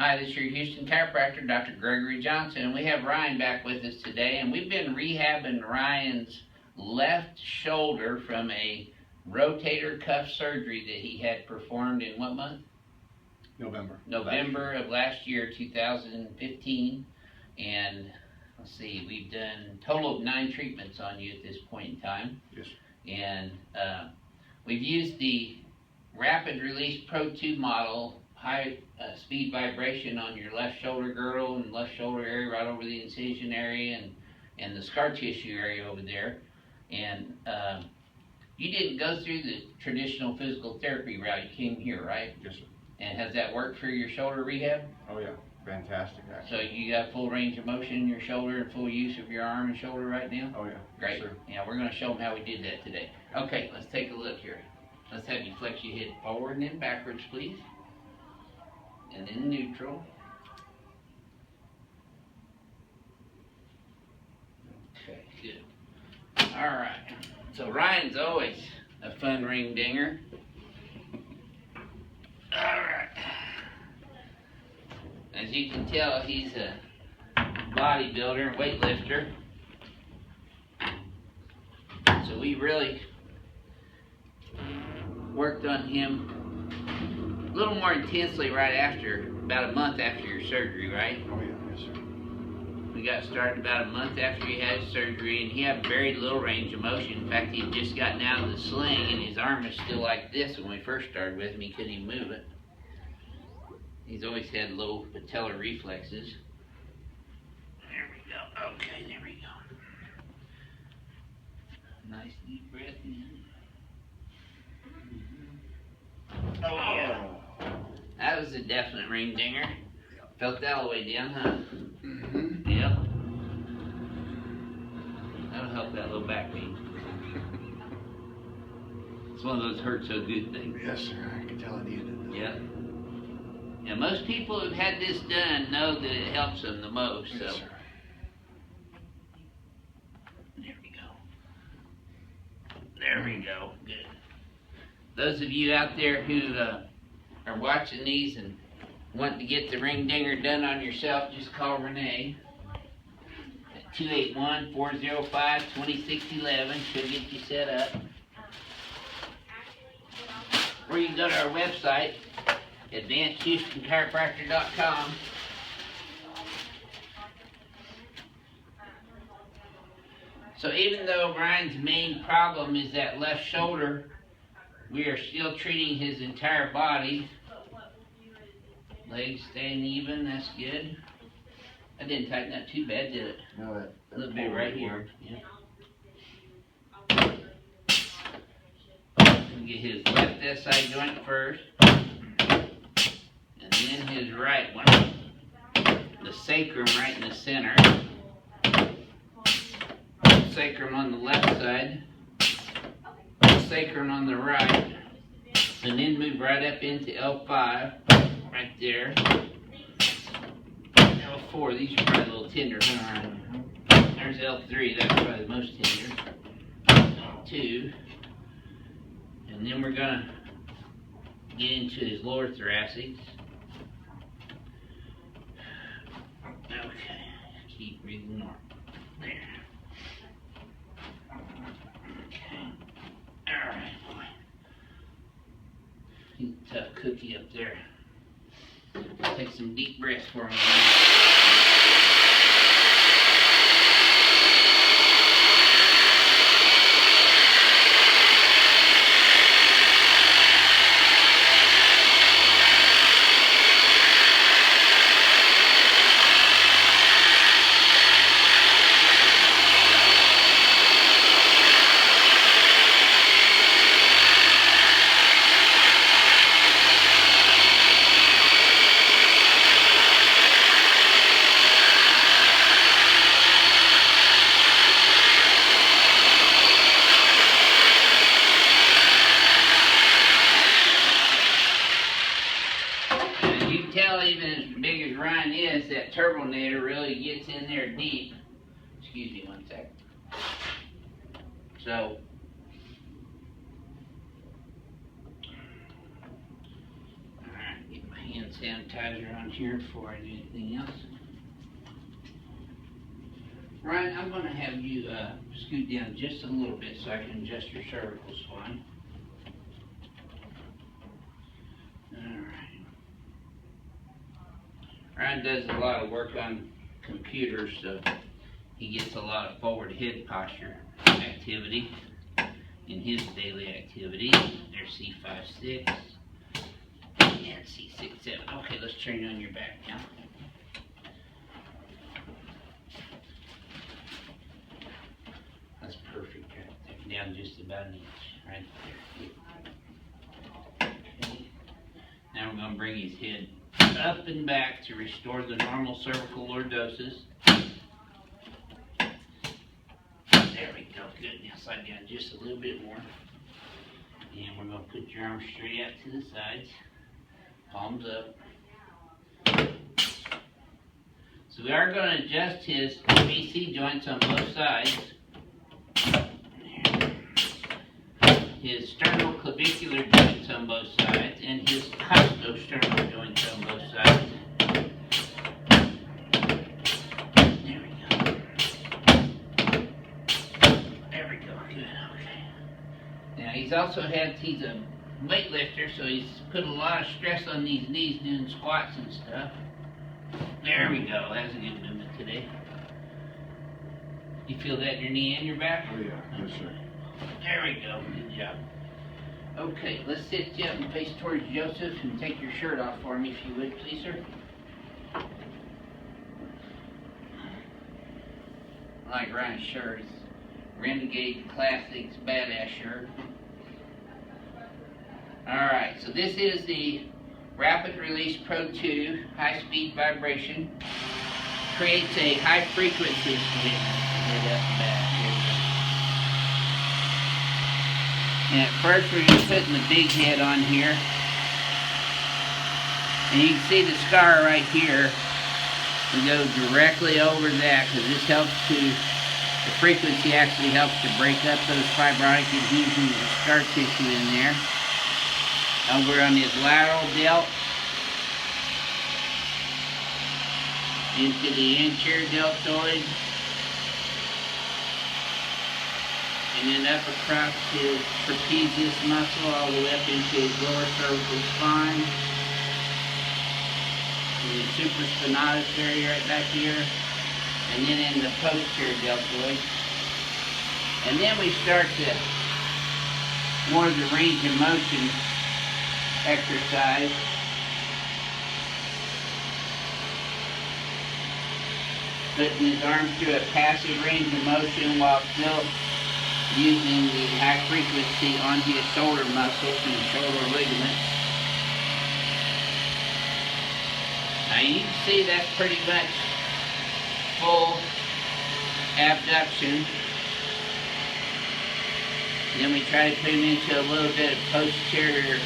Hi, this is your Houston chiropractor, Dr. Gregory Johnson, and we have Ryan back with us today, and we've been rehabbing Ryan's left shoulder from a rotator cuff surgery that he had performed in what month? November of last year, 2015, and let's see, we've done a total of 9 treatments on you at this point in time. Yes. And we've used the rapid release Pro 2 model, high speed vibration on your left shoulder girdle and left shoulder area right over the incision area and the scar tissue area over there. And you didn't go through the traditional physical therapy route. You came here, right? Yes, sir. And has that worked for your shoulder rehab? Oh yeah, fantastic actually. So you got full range of motion in your shoulder and full use of your arm and shoulder right now? Oh yeah. Great. Yes, sir. Yeah, we're going to show them how we did that today. Okay, let's take a look here. Let's have you flex your head forward and then backwards, please. And then neutral. Okay, good. All right. So Ryan's always a fun ring dinger. All right. As you can tell, he's a bodybuilder, weightlifter. So we really worked on him a little more intensely right after, about a month after your surgery, right? Oh yeah, yes sir. We got started about a month after he had surgery, and he had very little range of motion. In fact, he had just gotten out of the sling, and his arm was still like this when we first started with him. He couldn't even move it. He's always had low patellar reflexes. There we go. Okay, there we go. Nice deep breath in. Oh yeah. That was a definite ring dinger. Felt that all the way down, huh? Mm-hmm. Yep. That'll help that low back pain. It's one of those hurt so good things. Yes sir, I can tell I needed it. Yep. Yeah, most people who've had this done know that it helps them the most. So. Yes sir. There we go. There we go. Good. Those of you out there who are watching these and want to get the ring dinger done on yourself, just call Renee at 281-405-2611. She'll get you set up. Or you can go to our website, AdvancedChiropractic.com. So even though Ryan's main problem is that left shoulder, we are still treating his entire body. Legs staying even, that's good. I didn't tighten that too bad, did it? No, that A little bit right here. Yeah. Get his left SI joint first, and then his right one. The sacrum right in the center. Sacrum on the left side. Sacrum on the right. And then move right up into L5, right there. L4, these are probably a little tender, huh? There's L3, that's probably the most tender. L2. And then we're going to get into his lower thoracics. Okay, keep breathing normal. There. Okay. Alright, boy. He's a tough cookie up there. Take some deep breaths for me. That turbinator really gets in there deep. Excuse me one second. So, alright, get my hand sanitizer on here before I do anything else. Ryan, I'm going to have you scoot down just a little bit so I can adjust your cervical spine. Alright. Ryan does a lot of work on computers, so he gets a lot of forward head posture activity in his daily activity. There's C5-6 and C6-7. Okay, let's turn on your back now. That's perfect. Right? Down just about an inch, right there. Okay. Now we're going to bring his head up and back to restore the normal cervical lordosis. There we go. Good. Now slide down just a little bit more. And we're going to put your arms straight out to the sides. Palms up. So we are going to adjust his BC joints on both sides. His sternoclavicular joints on both sides and his costosternal joints on both sides. There we go. There we go. Good. Okay. Now he's a weightlifter, so he's put a lot of stress on these knees doing squats and stuff. There we go. That's a good movement today. You feel that in your knee and your back? Oh yeah, yes sir. There we go. Good job. Okay, let's sit you up and face towards Joseph and take your shirt off for me if you would, please, sir. I like Ryan's shirt. It's Renegade Classics Badass shirt. Alright, so this is the Rapid Release Pro 2 high speed vibration. Creates a high frequency switch. And at first we're just putting the big head on here. And you can see the scar right here. We go directly over that because this helps to, the frequency actually helps to break up those fibrotic adhesions and scar tissue in there. Over on his lateral delt. Into the anterior deltoid. And then up across his trapezius muscle all the way up into his lower cervical spine. And the supraspinatus area right back here. And then in the posterior deltoid. And then we start to more of the range of motion exercise. Putting his arms through a passive range of motion while still using the high frequency on his shoulder muscles and shoulder ligaments. Now you can see that's pretty much full abduction. Then we try to put him into a little bit of posterior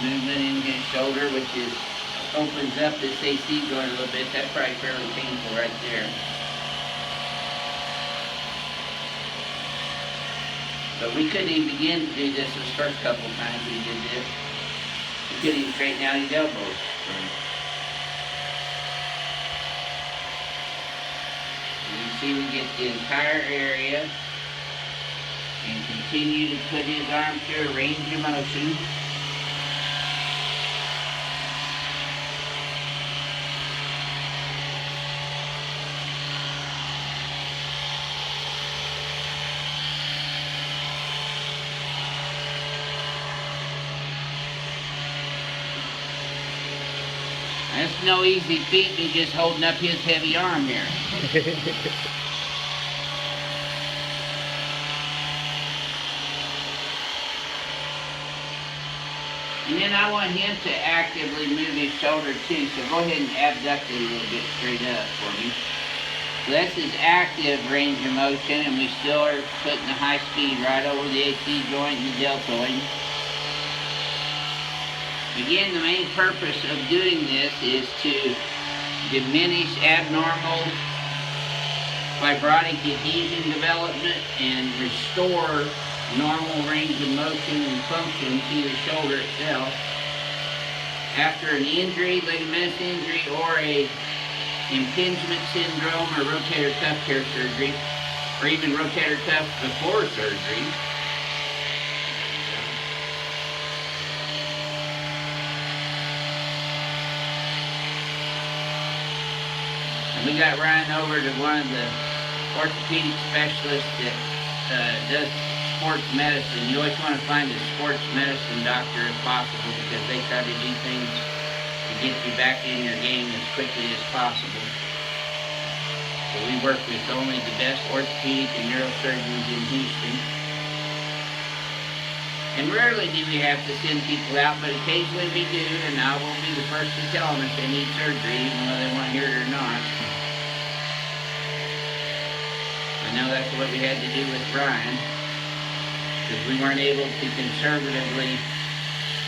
movement in his shoulder, which is opens up this AC joint a little bit. That's probably fairly painful right there. But we couldn't even begin to do this the first couple of times we did this. We couldn't even straighten out his elbows. Right. And you see we get the entire area and continue to put his arm through a range of motion. That's no easy feat, me just holding up his heavy arm here. And then I want him to actively move his shoulder too, so go ahead and abduct it a little bit straight up for me. So that's his active range of motion, and we still are putting the high speed right over the AC joint and the deltoid. Again, the main purpose of doing this is to diminish abnormal fibrotic adhesion development and restore normal range of motion and function to the shoulder itself. After an injury, ligamentous injury, or a impingement syndrome or rotator cuff tear surgery, or even rotator cuff before surgery. And we got Ryan over to one of the orthopedic specialists that does sports medicine. You always want to find a sports medicine doctor if possible, because they try to do things to get you back in your game as quickly as possible. So we work with only the best orthopedic and neurosurgeons in Houston. And rarely do we have to send people out, but occasionally we do, and I will be the first to tell them if they need surgery, even though they want to hear it or not. I know that's what we had to do with Brian, because we weren't able to conservatively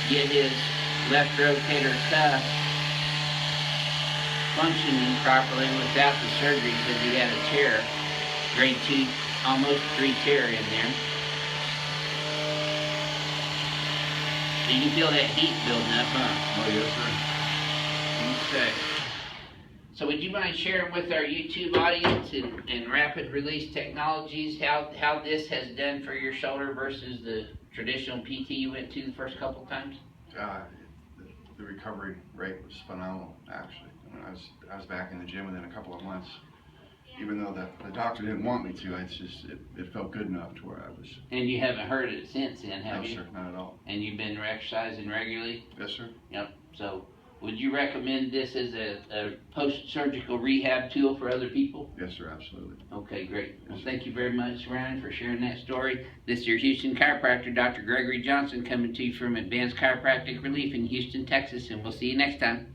get his left rotator cuff functioning properly without the surgery, because he had a tear, grade 2, almost 3 tear in there. So you can feel that heat building up, huh? Oh, yes, sir. Okay. So would you mind sharing with our YouTube audience and rapid release technologies how this has done for your shoulder versus the traditional PT you went to the first couple times? The recovery rate was phenomenal, actually. I mean, I was back in the gym within a couple of months. Even though the doctor didn't want me to, it felt good enough to where I was. And you haven't heard it since then, have you? No, sir, not at all. And you've been exercising regularly? Yes, sir. Yep. So would you recommend this as a post-surgical rehab tool for other people? Yes, sir, absolutely. Okay, great. Well, Yes, thank you very much, Ryan, for sharing that story. This is your Houston chiropractor, Dr. Gregory Johnson, coming to you from Advanced Chiropractic Relief in Houston, Texas, and we'll see you next time.